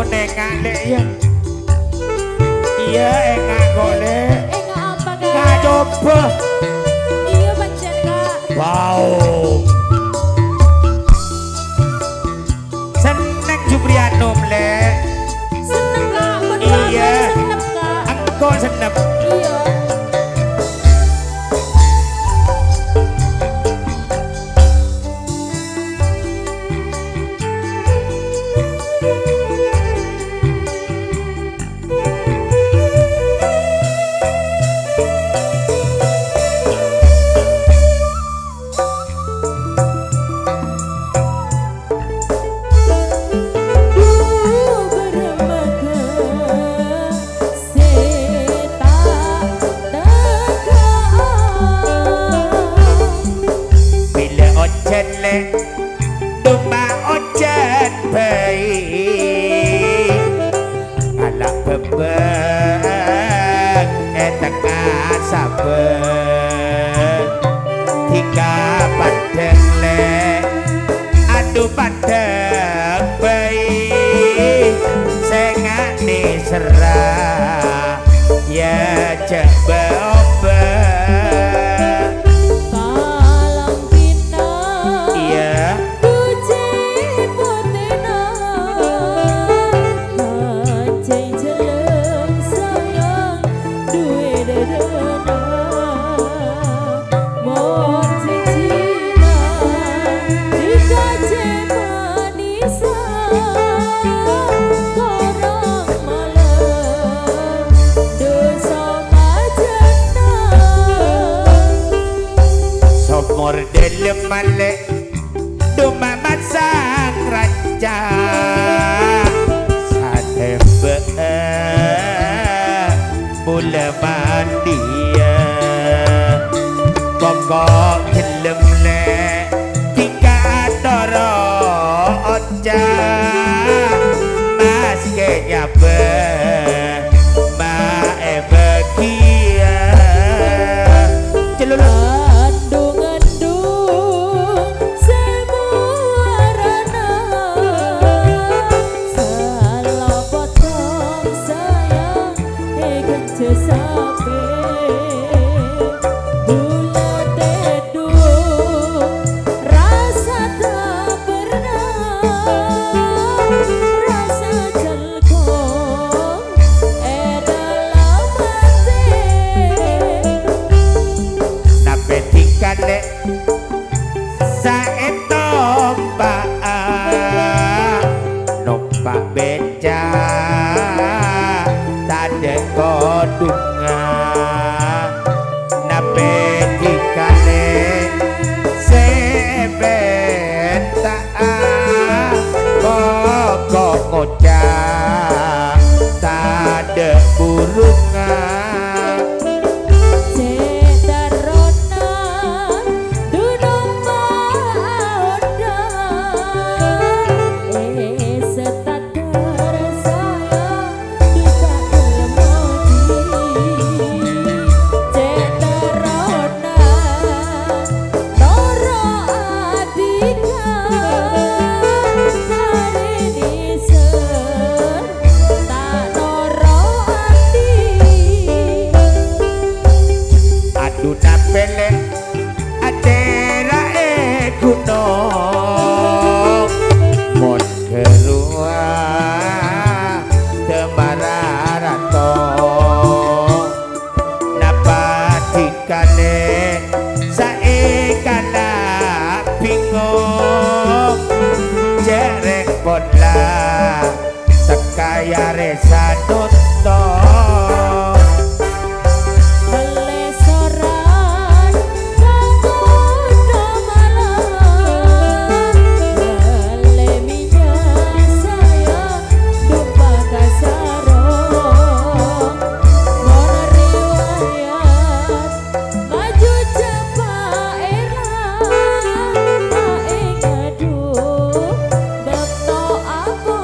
ampun engak lek ya. Iya engak kok lek. Engak apa kak? Nggak coba. Iya pancen kak. Wow. Seneng Juprianum lek. Seneng kak. Iya. Seneng kak. Engkau seneng. Iya. Domba ojen bayi alak bebek tengah saben tiga padeng le aduh padeng bayi sengane serah ya coba Mordel male domba masang raja sadebe mula mandia pokok gelem le tiga toro oja mas kaya be ma bagia celuluk numpak beca tade kodunga nape dikane sebeta pokok ngocah tade burunga sekaya resa doto melesoran kagoda malam meleminya saya dupa kasarong moneriwayat maju cepat era aduh beto aku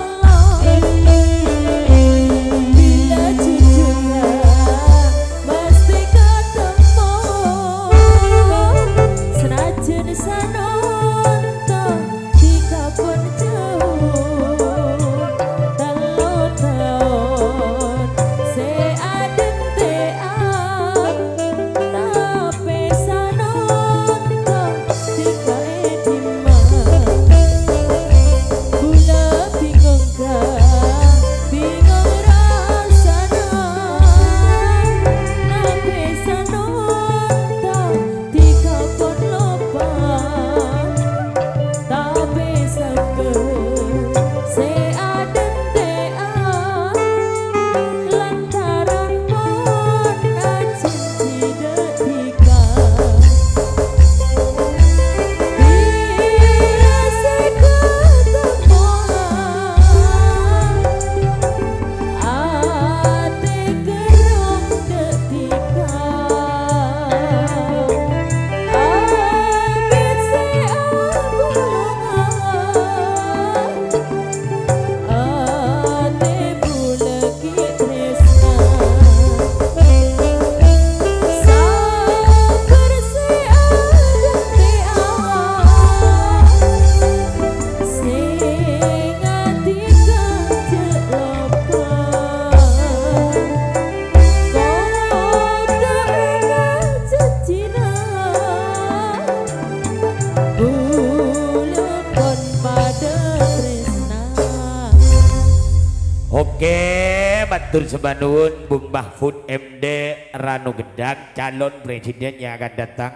Matur sembah nuwun Bung Mahfud MD Ranu Gedang, calon presiden yang akan datang.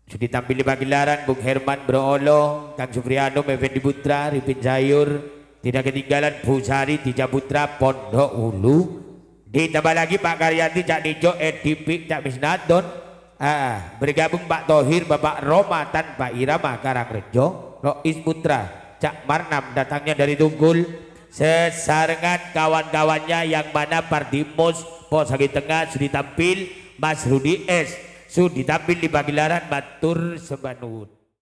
Sudah tampil di pagelaran Bung Herman Broolo, Kang Supriyano, Effendi Putra, Ripin Sayur, tidak ketinggalan Bu Sari, Tija Putra, Pondok Hulu. Ditambah lagi Pak Karyanti, Cak Nijo, Edipik, Cak Misnadon. Bergabung Pak Tohir, Bapak Roma tanpa Irama Karangrejo, Rois Putra, Cak Marnam datangnya dari Tunggul. Sesarengan kawan-kawannya yang mana Pardimus Posagi Tengah sudah tampil, Mas Rudi S sudah tampil di pagelaran. Matur sembah nuwun.